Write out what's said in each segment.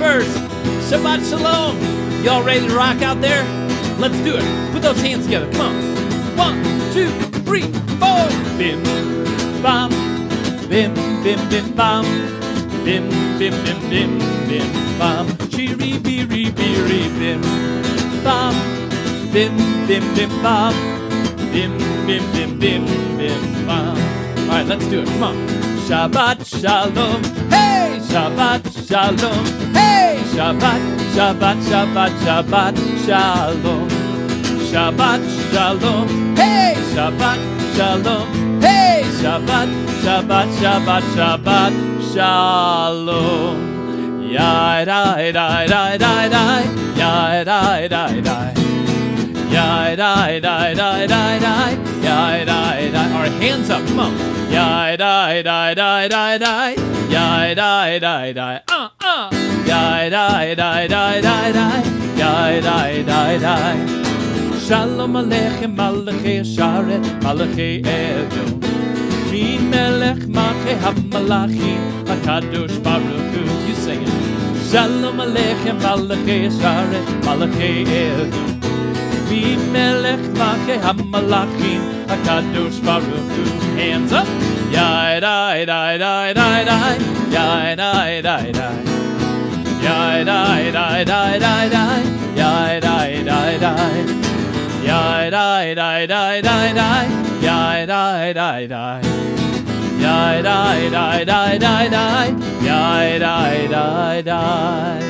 JCampers. Shabbat Shalom. Y'all ready to rock out there? Let's do it. Put those hands together. Come on. 1, 2, 3, 4. Bim, bam. Bim, bim, bim, bam. Bim, bim, bim, bim, bim, bam. Cheery, beery, beery, bim, bam. Bim, bim, bim, bam. Bim, bim, bim, bim, bim, bam. All right, let's do it. Come on. Shabbat Shalom. Hey, Shabbat Shalom. Hey, Shabbat, Shabbat, Shabbat, Shabbat Shalom. Shabbat Shalom. Hey, Shabbat Shalom. Hey, Shabbat, Shabbat, Shabbat, Shabbat Shalom. Yai, dai, dai, dai, dai, dai. Yai, dai, dai, dai. Yai, dai, dai, dai, dai, dai. Yai, dai, dai. All right, hands up, come on. Yai, dai, dai, dai, dai, dai. Yai, dai, dai, dai. Yai, dai, dai, dai, dai, dai. Yai, dai, dai, dai. Shalom Aleichem, Malachei Asharet, Malachei Edom. Mi Melech Malchei HaMalachim, HaKadosh Baruch Hu. You sing it. Shalom Aleichem, Malachei Asharet, Malachei Edom. Mi Melech Malchei HaMalachim, HaKadosh Baruch Hu. Hands up. Yai, dai, dai, dai, dai, dai. Yai, dai, dai, dai. Yai, dai, dai, dai, dai, dai. Yai, dai, dai, dai. Yai, dai, dai, dai, dai, dai. Yai, dai, dai, dai. Yai, dai, dai, dai, dai, dai. Yai, dai, dai, dai.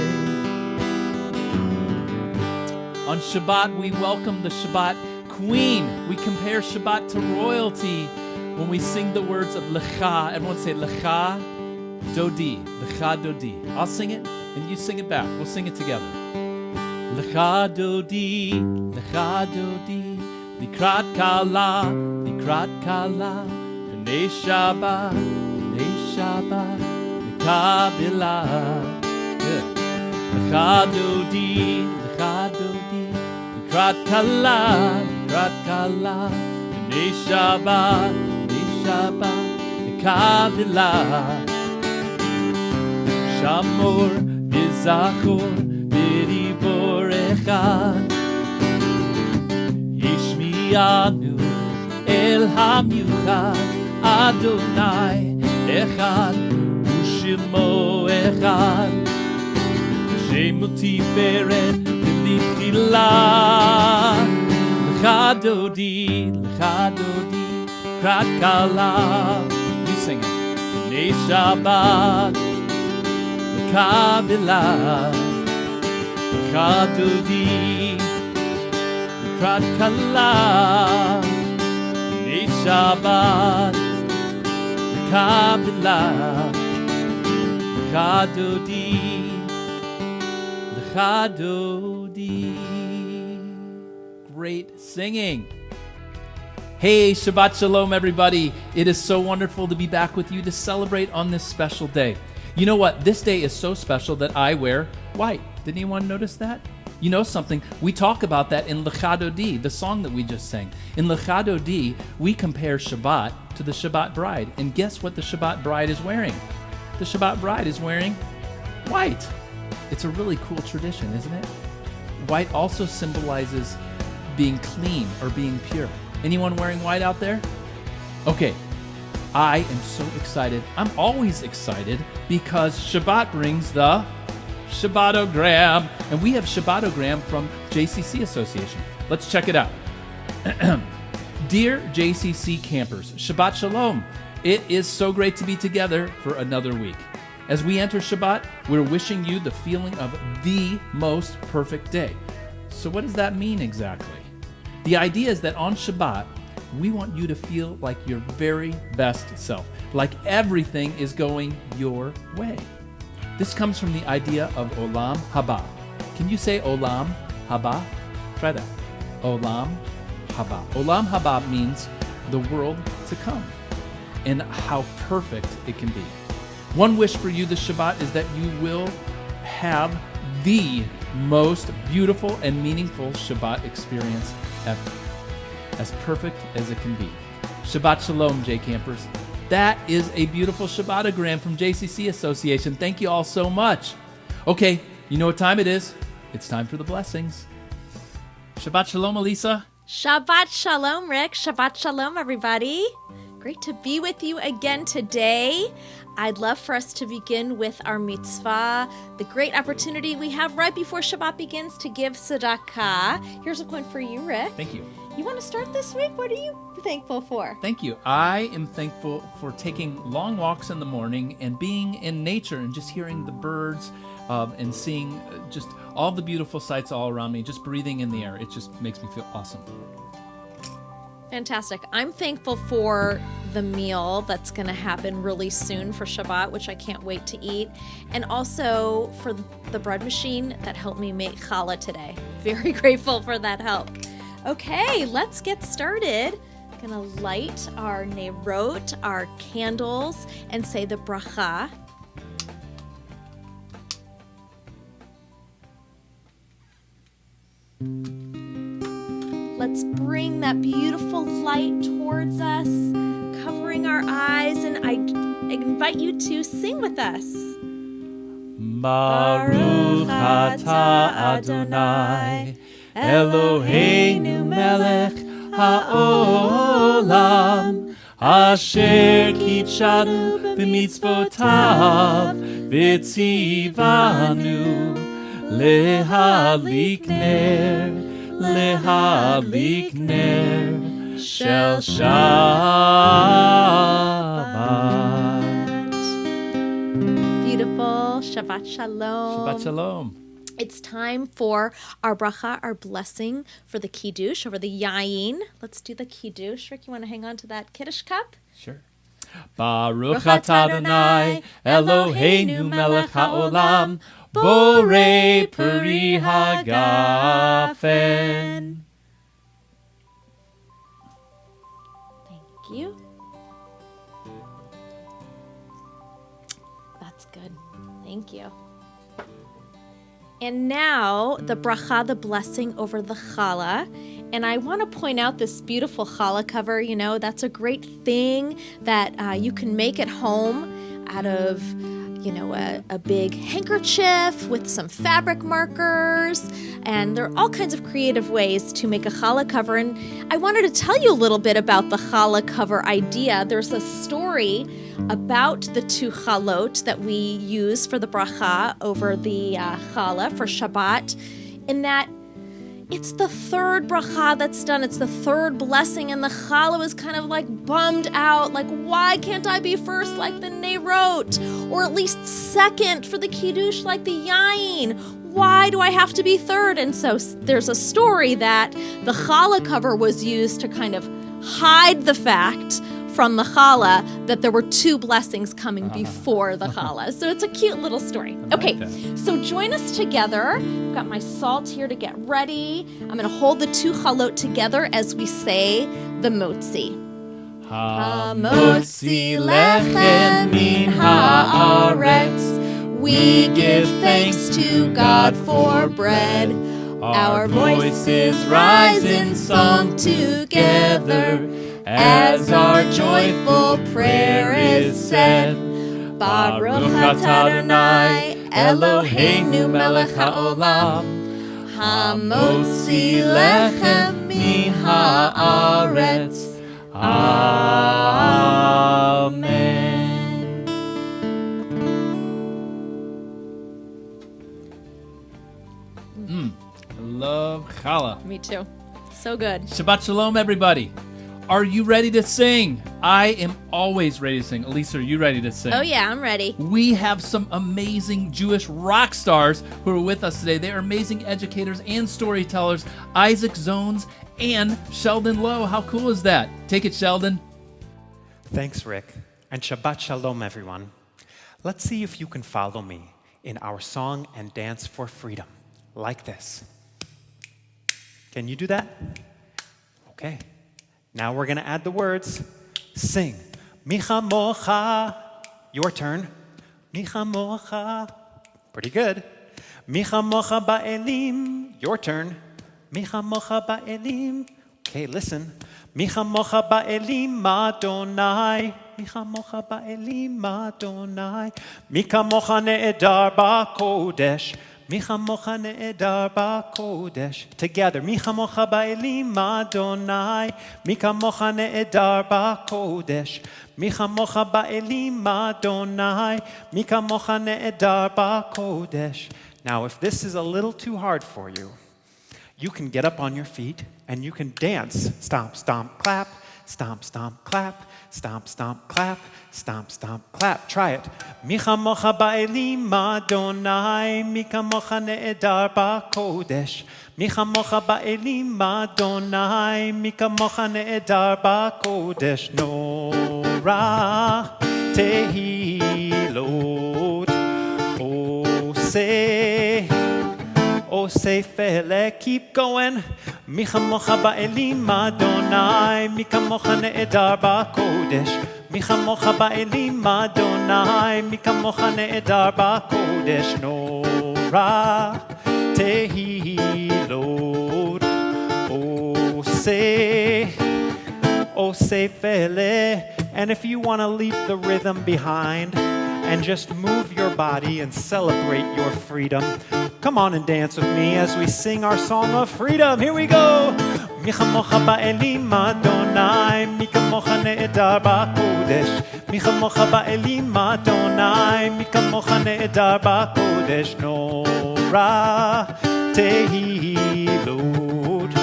On Shabbat, we welcome the Shabbat Queen. We compare Shabbat to royalty when we sing the words of Lecha. Everyone say Lecha Dodi. Lecha Dodi. I'll sing it and you sing it back. We'll sing it together. Lecha Dodi, Lecha Dodi, Likrat Kala, Likrat Kala, B'nei Shabbat, Mikabila. Good. Lecha Dodi, Lecha Dodi, Likrat Kala, Likrat Kala, B'nei Shabbat, Mikabila. Shamor, V'zachor, B'dibor echad, Yishmianu El HaMiuchad, Adonai echad, U'shemo echad, Shemo Tiferet V'nitchilah. Lecha Dodi, Lecha Dodi, Krat Kala. You sing it. B'nei Shabbat, Kabila, Lecha Dodi, Krat Kala, B'nei Shabbat, Kabila, Lecha Dodi, Lecha Dodi. Great singing. Hey, Shabbat Shalom, everybody. It is so wonderful to be back with you to celebrate on this special day. You know what? This day is so special that I wear white. Did anyone notice that? You know something? We talk about that in Lecha Dodi, the song that we just sang. In Lecha Dodi, we compare Shabbat to the Shabbat bride. And guess what the Shabbat bride is wearing? The Shabbat bride is wearing white. It's a really cool tradition, isn't it? White also symbolizes being clean or being pure. Anyone wearing white out there? Okay. I am so excited. I'm always excited because Shabbat brings the Shabbatogram. And we have Shabbatogram from JCC Association. Let's check it out. Dear JCC campers, Shabbat Shalom. It is so great to be together for another week. As we enter Shabbat, we're wishing you the feeling of the most perfect day. So what does that mean exactly? The idea is that on Shabbat, we want you to feel like your very best self, like everything is going your way. This comes from the idea of Olam Haba. Can you say Olam Haba? Try that. Olam Haba. Olam Haba means the world to come and how perfect it can be. One wish for you this Shabbat is that you will have the most beautiful and meaningful Shabbat experience ever. As perfect as it can be. Shabbat Shalom, JCampers. That is a beautiful Shabbatogram from JCC Association. Thank you all so much. Okay, you know what time it is. It's time for the blessings. Shabbat shalom, Elisa. Shabbat shalom, Rick. Shabbat shalom, everybody. Great to be with you again today. I'd love for us to begin with our mitzvah, the great opportunity we have right before Shabbat begins to give tzedakah. Here's a point for you, Rick. Thank you. You want to start this week? What are you thankful for? Thank you. I am thankful for taking long walks in the morning and being in nature and just hearing the birds and seeing just all the beautiful sights all around me, just breathing in the air. It just makes me feel awesome. Fantastic. I'm thankful for the meal that's going to happen really soon for Shabbat, which I can't wait to eat, and also for the bread machine that helped me make challah today. Very grateful for that help. Okay, let's get started. I'm going to light our nerot, our candles, and say the bracha. Let's bring that beautiful light towards us, covering our eyes, and I invite you to sing with us. Baruch atah Adonai, Eloheinu melech haolam, asher kitshanu b'mitzvotav, v'tzivanu lehadlik ner shel Shabbat. Beautiful. Shabbat shalom. Shabbat shalom. It's time for our bracha, our blessing for the kiddush over the yayin. Let's do the kiddush. Rick, you want to hang on to that kiddush cup? Sure. Baruch atah Adonai, Eloheinu melech haolam, borei peri hagafen. Thank you. That's good. Thank you. And now the bracha, the blessing over the challah. And I want to point out this beautiful challah cover. You know, that's a great thing that you can make at home out of, you know, a big handkerchief with some fabric markers. And there are all kinds of creative ways to make a challah cover. And I wanted to tell you a little bit about the challah cover idea. There's a story about the two chalot that we use for the bracha over the challah for Shabbat, in that it's the third bracha that's done. It's the third blessing, and the challah was kind of like bummed out, like, why can't I be first like the nerot, or at least second for the kiddush like the yayin? Why do I have to be third? And so there's a story that the challah cover was used to kind of hide the fact from the challah that there were two blessings coming before the challah. So it's a cute little story. Okay, so join us together. I've got my salt here to get ready. I'm going to hold the two chalot together as we say the motzi. Hamotzi lechem min haaretz, we give thanks to God for bread. Our voices rise in song together as our joyful prayer is said. Baruch atah Adonai, Eloheinu melech haolam, hamotzi lechem min haaretz. Amen. I love challah. Me too. So good. Shabbat shalom, everybody. Are you ready to sing? I am always ready to sing. Elisa, are you ready to sing? Oh yeah, I'm ready. We have some amazing Jewish rock stars who are with us today. They are amazing educators and storytellers. Isaac Zones and Sheldon Lowe. How cool is that? Take it, Sheldon. Thanks, Rick. And Shabbat Shalom, everyone. Let's see if you can follow me in our song and dance for freedom, like this. Can you do that? Okay. Now we're going to add the words. Sing. Micha mocha. Your turn. Micha mocha. Pretty good. Micha mocha ba'elim. Your turn. Micha mocha ba'elim. Okay, listen. Micha mocha ba'elim Adonai. מי כמוך באלים אדוני, מי כמוך נהדר בקודש, מי כמוך נהדר בקודש. Together, מי כמוך באלים אדוני, מי כמוך נהדר בקודש, מי כמוך באלים אדוני, מי כמוך נהדר בקודש. Now, if this is a little too hard for you, you can get up on your feet and you can dance. Stomp, stomp, clap, stomp, stomp, clap, stomp, stomp, clap, stomp, stomp, clap. Try it. Mi chamocha ba'elim Adonai, mi kamocha ne'edar ba'kodesh. Mi chamocha ba'elim Adonai, mi kamocha ne'edar ba'kodesh. Norah tehilot oseh. Oh, say fele, keep going. Mi chamocha ba'elim Adonai, mi kamocha ne'edar ba'kodesh. Mi chamocha ba'elim Adonai, mi kamocha ne'edar ba'kodesh. Norah tehilot oh, say fele. And if you want to leave the rhythm behind and just move your body and celebrate your freedom, come on and dance with me as we sing our song of freedom. Here we go. Mi chamocha ba'elim Adonai, mi kamocha ne'edar ba'kodesh. Mi chamocha ba'elim Adonai, mi kamocha ne'edar ba'kodesh. Norah tehilot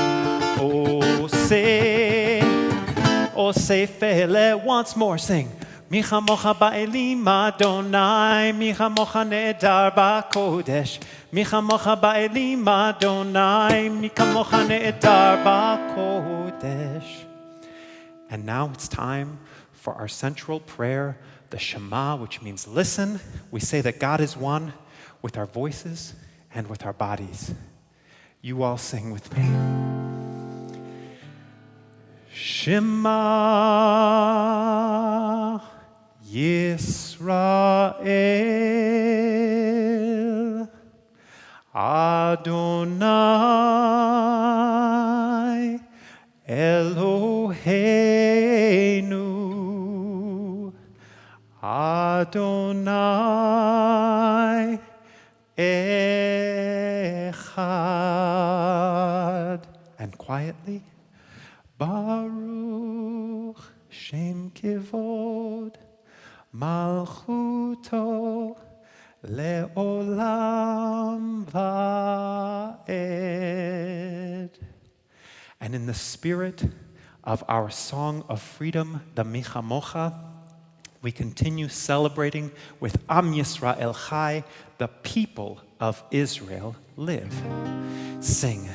oseh fele. Once more, sing. Mi chamocha ba'elim Adonai, mi chamocha ne'edar ba'kodesh. Mi chamocha ba'elim Adonai, mi kamocha ne'edar ba'kodesh. And now it's time for our central prayer, the Shema, which means listen. We say that God is one with our voices and with our bodies. You all sing with me. Shema Yisrael Adonai Eloheinu Adonai Echad. And quietly, Baruch Shem Kivod Malchuto Le'olam Va'ed. And in the spirit of our song of freedom, the Mi Chamocha, we continue celebrating with Am Yisrael Chai, the people of Israel live. Sing.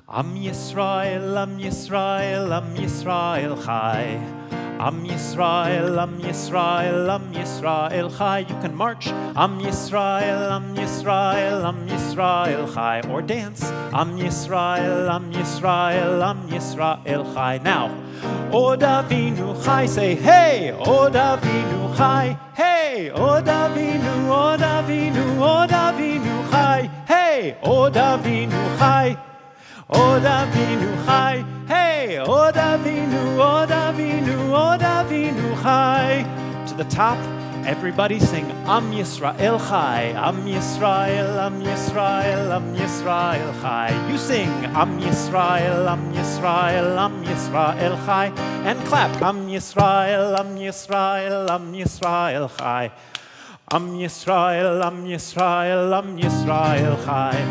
Am Yisrael, Am Yisrael, Am Yisrael Chai. Am Yisrael, Am Yisrael, Am Yisrael Chai. You can march. Am Yisrael, Am Yisrael, Am Yisrael Chai. Or dance. Am Yisrael, Am Yisrael, Am Yisrael Chai. Now, Od Avinu Chai. Say, hey, Od Avinu Chai. Hey, Od Avinu, Od Avinu, Od Avinu Chai. Hey, Od Avinu Chai. Od Avinu Chai, hey, Od Avinu, Od Avinu, Od Avinu Chai. To the top, everybody sing Am Yisrael Chai, Am Yisrael, Am Yisrael, Am Yisrael Chai. You sing Am Yisrael, Am Yisrael, Am Yisrael Chai. And clap Am Yisrael, Am Yisrael, Am Yisrael Chai. Am Yisrael, Am Yisrael, Am Yisrael Chai.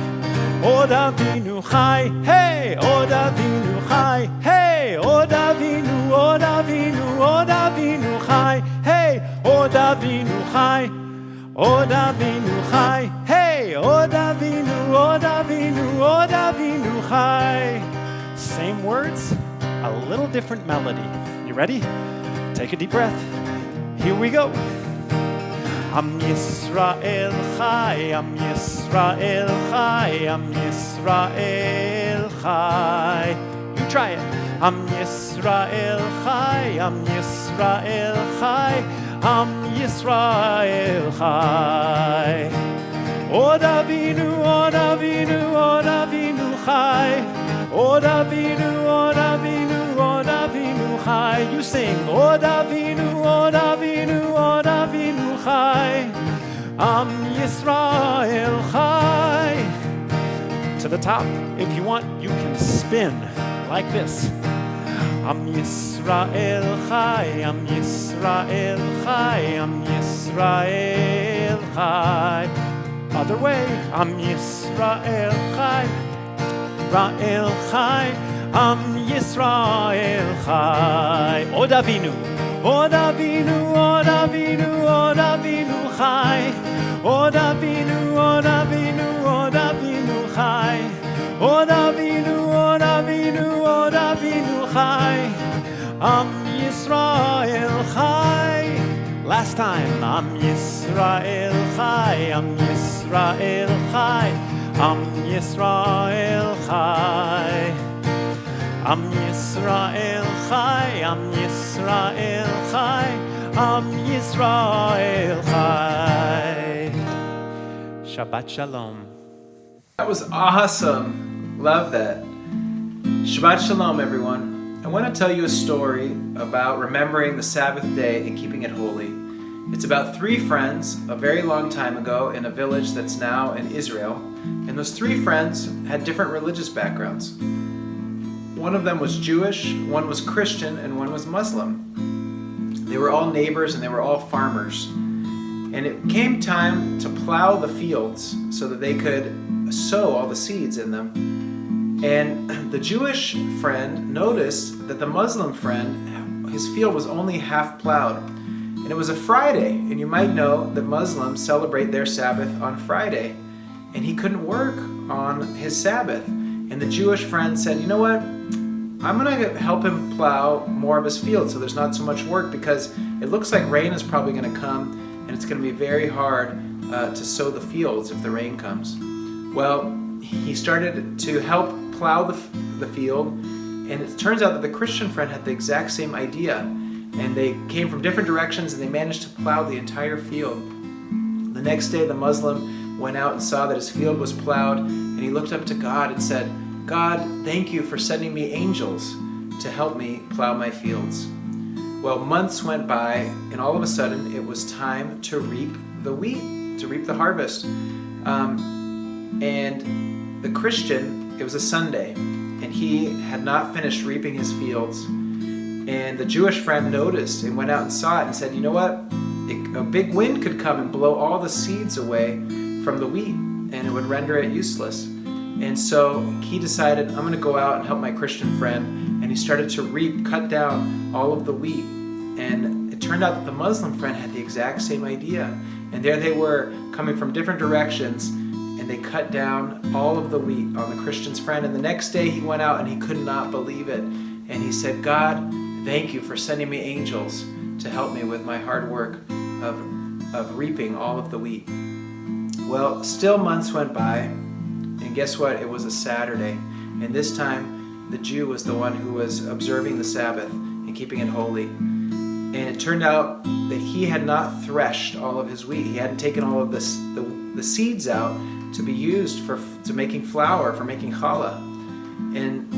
Od Avinu Chai, hey, Od Avinu Chai, hey, Od Avinu, Od Avinu, Od Avinu Chai, hey, Od Avinu Chai, Od Avinu Chai, hey, Od Avinu, Od Avinu, Od Avinu Chai. Same words, a little different melody. You ready? Take a deep breath. Here we go. Am Yisrael Chai, Am Yisrael Chai, Am Yisrael Chai. You try it. Am Yisrael Chai, Am Yisrael Chai, Am Yisrael Chai. Od Avinu, Od Avinu, Od Avinu Chai. Od Avinu, Od Avinu, Od Avinu Chai. You sing, Od Avinu, Od Avinu, Od Avinu Chai. Am Yisrael Chai. To the top. If you want, you can spin like this. Am Yisrael Chai, Am Yisrael Chai, Am Yisrael Chai. Other way. Am Yisrael Chai, Rael Chai, Am Yisrael Chai. Od Avinu, Od Avinu, Od Avinu, Od Avinu Chai. Od Avinu, Od Avinu, Od Avinu Chai. Od Avinu, Od Avinu, Od Avinu Chai. Am Yisrael Chai. Last time. Am Yisrael Chai, Am Yisrael Chai, Am Yisrael Chai. Am Yisrael Chai, Am Yisrael Chai, Am Yisrael Chai. Shabbat Shalom. That was awesome. Love that. Shabbat Shalom, everyone. I want to tell you a story about remembering the Sabbath day and keeping it holy. It's about 3 friends a very long time ago in a village that's now in Israel. And those 3 friends had different religious backgrounds. One of them was Jewish, one was Christian, and one was Muslim. They were all neighbors and they were all farmers. And it came time to plow the fields so that they could sow all the seeds in them. And the Jewish friend noticed that the Muslim friend, his field was only half plowed. And it was a Friday, and you might know that Muslims celebrate their Sabbath on Friday. And he couldn't work on his Sabbath. And the Jewish friend said, you know what? I'm going to help him plow more of his field so there's not so much work, because it looks like rain is probably going to come, and it's going to be very hard to sow the fields if the rain comes. Well, he started to help plow the field, and it turns out that the Christian friend had the exact same idea. And they came from different directions and they managed to plow the entire field. The next day the Muslim went out and saw that his field was plowed, and he looked up to God and said, God, thank you for sending me angels to help me plow my fields. Well, months went by, and all of a sudden it was time to reap the wheat, to reap the harvest. And the Christian, it was a Sunday, and he had not finished reaping his fields. And the Jewish friend noticed and went out and saw it and said, you know what? A big wind could come and blow all the seeds away from the wheat, and it would render it useless. And so he decided, I'm going to go out and help my Christian friend. And he started to cut down all of the wheat. And it turned out that the Muslim friend had the exact same idea. And there they were, coming from different directions, and they cut down all of the wheat on the Christian's friend. And the next day he went out and he could not believe it. And he said, God, thank you for sending me angels to help me with my hard work of reaping all of the wheat. Well, still months went by, and guess what? It was a Saturday. And this time, the Jew was the one who was observing the Sabbath and keeping it holy. And it turned out that he had not threshed all of his wheat. He hadn't taken all of the seeds out to be used to making flour, for making challah. And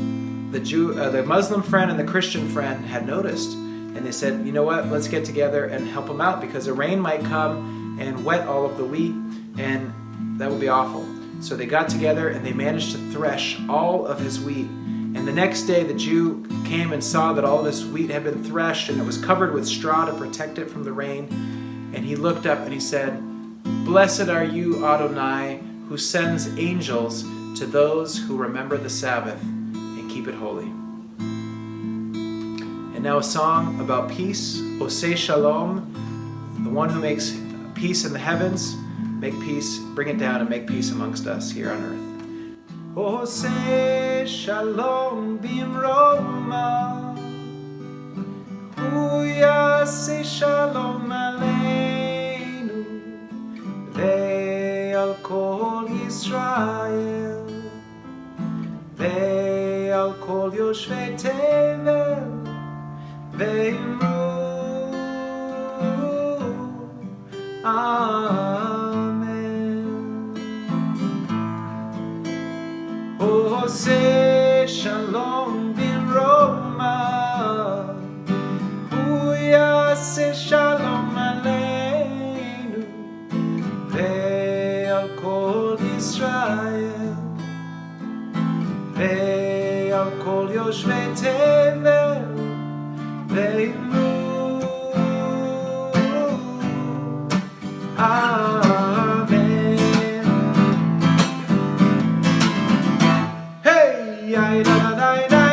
the Muslim friend and the Christian friend had noticed, and they said, you know what, let's get together and help him out, because a rain might come and wet all of the wheat, and that would be awful. So they got together and they managed to thresh all of his wheat. And the next day the Jew came and saw that all of his wheat had been threshed, and it was covered with straw to protect it from the rain. And he looked up and he said, Blessed are you, Adonai, who sends angels to those who remember the Sabbath and keep it holy. And now a song about peace. Oseh Shalom, the one who makes peace in the heavens, make peace, bring it down and make peace amongst us here on earth. Oseh Shalom bimroma, Hu yaseh Shalom aleinu, ve'al kol Yisrael, ve'al kol yoshvei tevel, ve'imru Amen. Oseh Shalom bin Roma, יושבי תבל ואמרו אמן. היי, יאי נה נה נה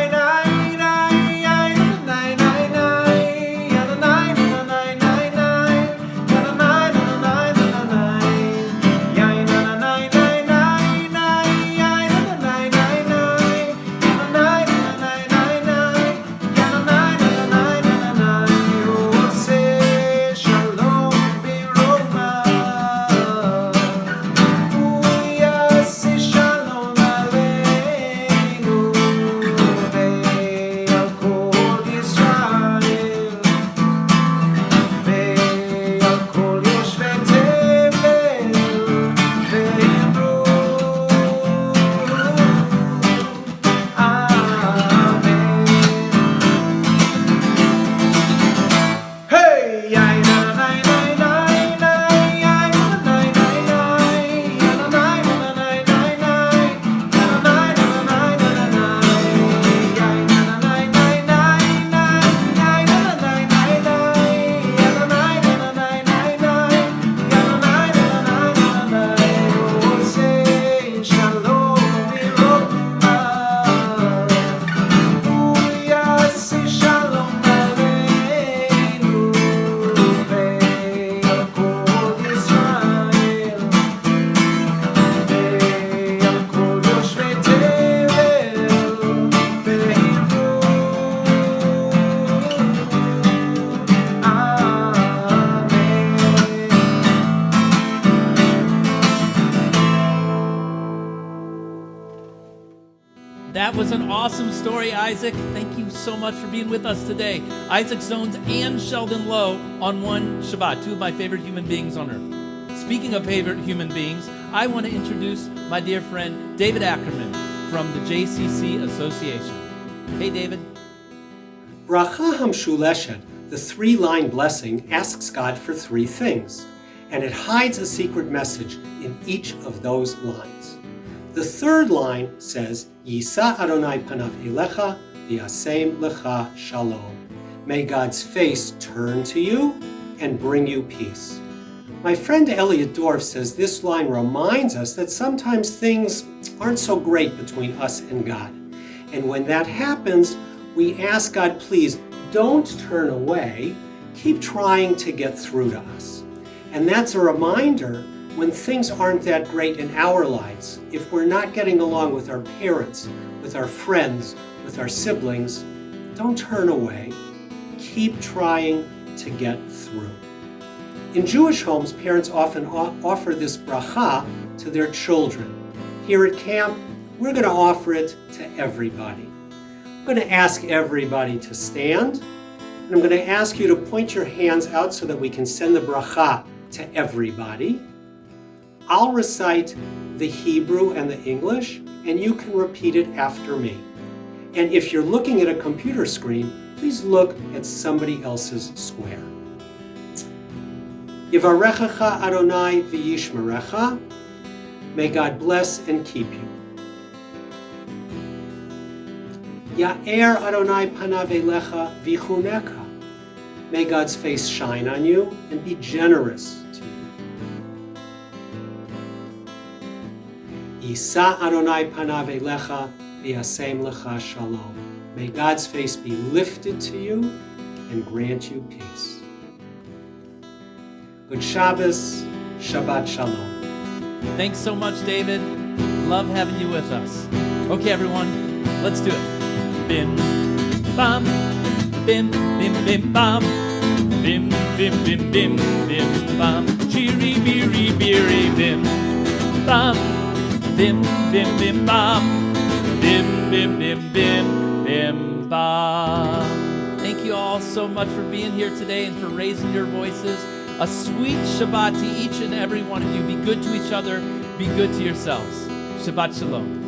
That was an awesome story, Isaac. Thank you so much for being with us today. Isaac Zones and Sheldon Lowe on one Shabbat, two of my favorite human beings on earth. Speaking of favorite human beings, I want to introduce my dear friend David Ackerman from the JCC Association. Hey, David. Bracha Hamshuleshet, the three-line blessing, asks God for three things, and it hides a secret message in each of those lines. The third line says, Yisa Adonai panav elecha v'yasem lecha shalom. May God's face turn to you and bring you peace. My friend Elliot Dorff says this line reminds us that sometimes things aren't so great between us and God. And when that happens, we ask God, please don't turn away. Keep trying to get through to us. And that's a reminder when things aren't that great in our lives, if we're not getting along with our parents, with our friends, with our siblings, don't turn away. Keep trying to get through. In Jewish homes, parents often offer this bracha to their children. Here at camp, we're going to offer it to everybody. I'm going to ask everybody to stand, and I'm going to ask you to point your hands out so that we can send the bracha to everybody. I'll recite the Hebrew and the English, and you can repeat it after me. And if you're looking at a computer screen, please look at somebody else's square. Yivarechecha Adonai v'yishmerecha. May God bless and keep you. Ya'er Adonai panav elecha v'chuneka. May God's face shine on you and be generous to you. Yisa Adonai panav elecha v'yasem lecha shalom. May God's face be lifted to you and grant you peace. Good Shabbos, Shabbat Shalom. Thanks so much, David. Love having you with us. Okay, everyone, let's do it. Bim, bam, bim, bim, bim, bam. Bim, bim, bim, bim, bim, bam. Cheery, beery, beery, bim, bam. Bim, bim, bim, bam. Bim, bim, bim, bim, bim, bam. Thank you all so much for being here today and for raising your voices. A sweet Shabbat to each and every one of you. Be good to each other. Be good to yourselves. Shabbat Shalom.